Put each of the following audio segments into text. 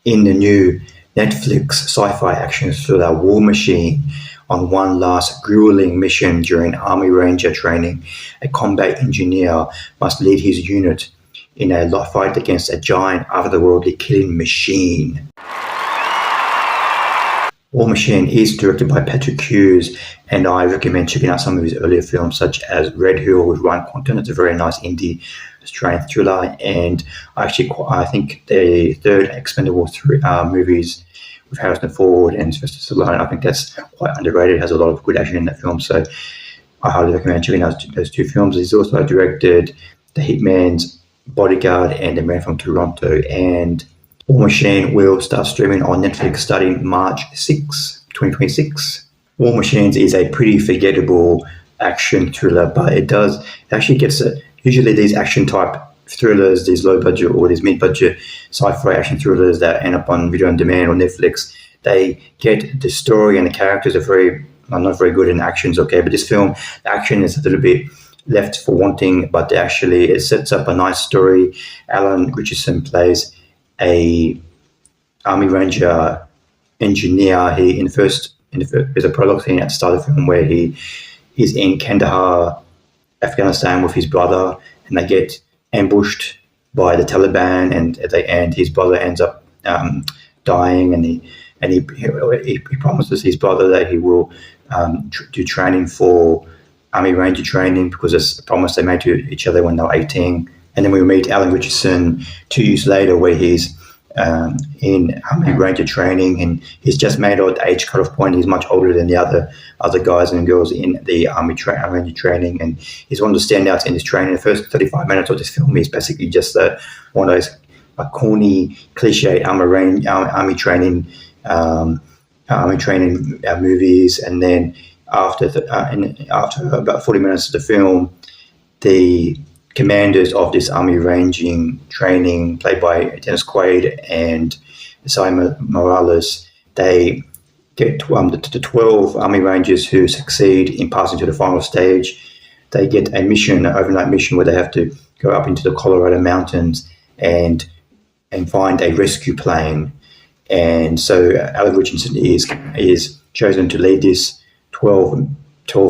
in the new Netflix sci-fi action thriller War Machine. On one last grueling mission during Army Ranger training, a combat engineer must lead his unit in a fight against a giant, otherworldly killing machine. War Machine is directed by Patrick Hughes, and I recommend checking out some of his earlier films, such as Red Hill with Ryan Quanten. It's a very nice indie Australian thriller, and I think the third Expendable movies with Harrison Ford and Sylvester Stallone, I think that's quite underrated. It has a lot of good action in that film, so I highly recommend checking out those two films. He's also directed The Hitman's Bodyguard and The Man from Toronto, and War Machine will start streaming on Netflix starting March 6, 2026. War Machines is a pretty forgettable action thriller, but it actually gets usually these action type thrillers, these low budget or these mid budget sci-fi action thrillers that end up on video on demand or Netflix, they get the story and the characters are not very good, and action's okay. But this film, the action is a little bit left for wanting, but it sets up a nice story. Alan Ritchson plays a Army Ranger engineer. There's a prologue scene at the start of the film where he is in Kandahar, Afghanistan with his brother, and they get ambushed by the Taliban, and at the end his brother ends up dying, and he promises his brother that he will do training for Army Ranger training, because it's a promise they made to each other when they were 18. And then we meet Alan Ritchson 2 years later, where he's in Army Ranger training, and he's just made at the age cutoff point. He's much older than the other guys and girls in the Army Ranger training, and he's one of the standouts in this training. The first 35 minutes of this film is basically just one of those corny, cliche army training movies, and then after about 40 minutes of the film, the commanders of this army ranging training, played by Dennis Quaid and Esai Morales, they get the 12 army rangers who succeed in passing to the final stage. They get a mission, an overnight mission, where they have to go up into the Colorado mountains and find a rescue plane. And so Alan Ritchson is chosen to lead this 12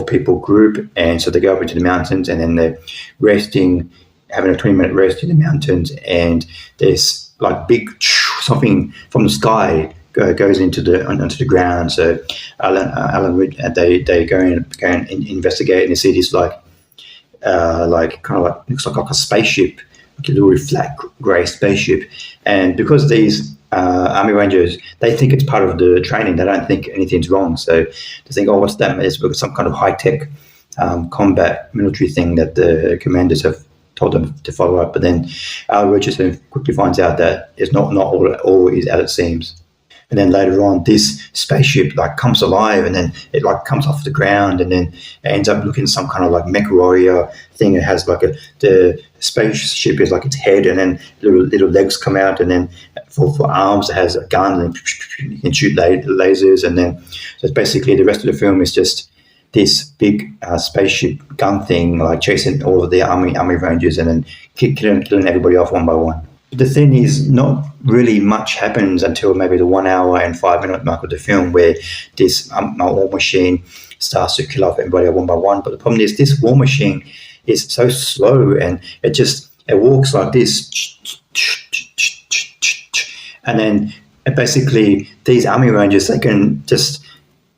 people group, and so they go up into the mountains, and then they're resting, having a 20-minute rest in the mountains, and there's like big something from the sky goes onto the ground. So they go and investigate, and they see this like looks like a spaceship, like a little flat grey spaceship, and because these Army Rangers, they think it's part of the training. They don't think anything's wrong. So they think, oh, what's that? It's some kind of high-tech combat military thing that the commanders have told them to follow up. But then Richardson quickly finds out that it's not all is as it seems. And then later on, this spaceship like comes alive, and then it like comes off the ground, and then it ends up looking some kind of like mech warrior thing. It has like the spaceship is like its head, and then little legs come out, and then for arms it has a gun, and you can shoot lasers, and then so it's basically the rest of the film is just this big spaceship gun thing, like chasing all of the army rangers, and then killing everybody off one by one. The thing is, not really much happens until maybe the 1 hour and 5 minute mark of the film, where this war machine starts to kill off everybody one by one. But the problem is, this war machine is so slow, and it walks like this, and then basically these army rangers, they can just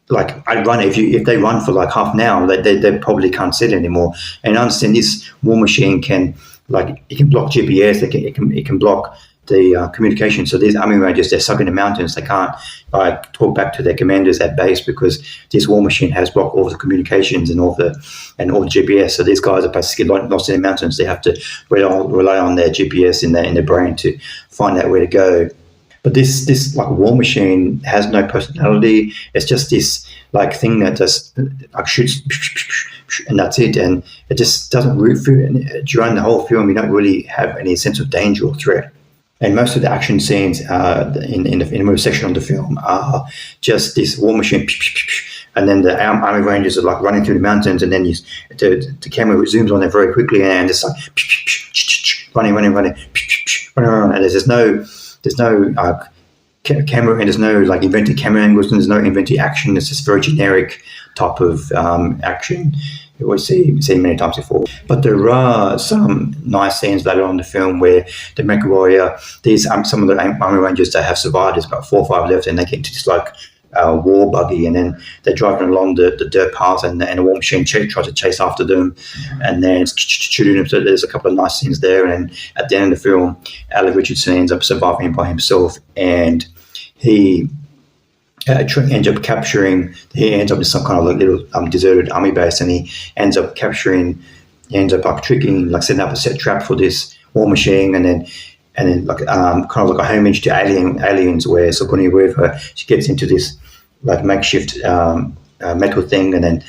like if they run for like half an hour, they probably can't sit anymore. And I understand this war machine can. Like it can block GPS, it can block the communication. So these army rangers, they're stuck in the mountains. They can't like talk back to their commanders at base, because this war machine has blocked all the communications and all the GPS. So these guys are basically lost in the mountains. They have to rely on their GPS in their brain to find out where to go. But this like war machine has no personality. It's just this like thing that just like shoots, and that's it. And it just doesn't root for it. And during the whole film, you don't really have any sense of danger or threat. And most of the action scenes in the movie section of the film are just this war machine, and then the army rangers are like running through the mountains, and then the camera zooms on them very quickly, and it's like running, and there's no camera, and there's no like invented camera angles, and there's no invented action. It's just very generic type of action you always see many times before. But there are some nice scenes later on in the film where the Mecha Warrior, these some of the Army Rangers that have survived, there's about 4 or 5 left, and they get into this like war buggy, and then they're driving along the dirt path, and a war machine tries to chase after them, and then it's shooting them. So there's a couple of nice scenes there, and at the end of the film, Ritchson ends up surviving by himself, and he ends up capturing. He ends up in some kind of like little deserted army base, and he ends up like tricking, like setting up a set trap for this war machine, and then like kind of like a homage to Aliens, where Sigourney Weaver, she gets into this like makeshift metal thing, and then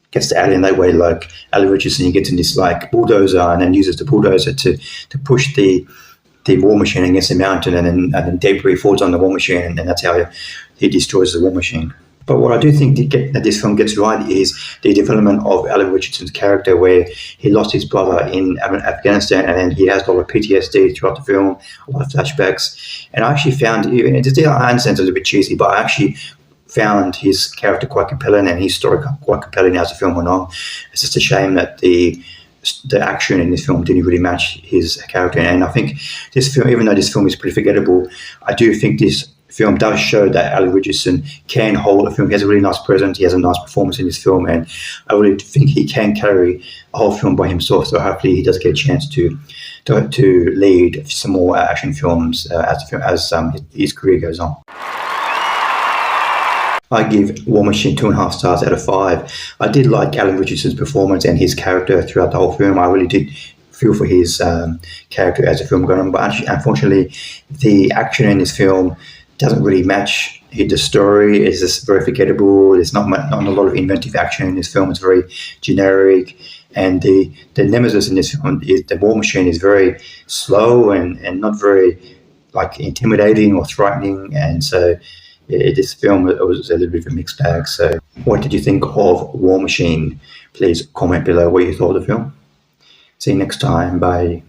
gets the alien that way. Like Ali Richardson, he gets in this like bulldozer, and then uses the bulldozer to push the war machine against the mountain, and then debris falls on the war machine, and that's how he destroys the war machine. But what I do think that this film gets right is the development of Alan Richardson's character, where he lost his brother in Afghanistan, and then he has a lot of PTSD throughout the film, a lot of flashbacks. And I actually found, I understand it's a little bit cheesy, but I actually found his character quite compelling and his story quite compelling as the film went on. It's just a shame that the action in this film didn't really match his character. And I think this film, even though this film is pretty forgettable, I do think this film does show that Ali Richardson can hold a film. He has a really nice presence. He has a nice performance in this film, and I really think he can carry a whole film by himself. So hopefully he does get a chance to lead some more action films as his career goes on. I give War Machine 2.5 stars out of 5. I did like Alan Richardson's performance and his character throughout the whole film. I really did feel for his character as the film went on. But actually, unfortunately, the action in this film doesn't really match the story. It's just very forgettable. There's not a lot of inventive action in this film. It's very generic. And the nemesis in this film, the War Machine, is very slow and not very like intimidating or threatening. And so this film was a little bit of a mixed bag. So what did you think of War Machine? Please comment below what you thought of the film. See you next time. Bye.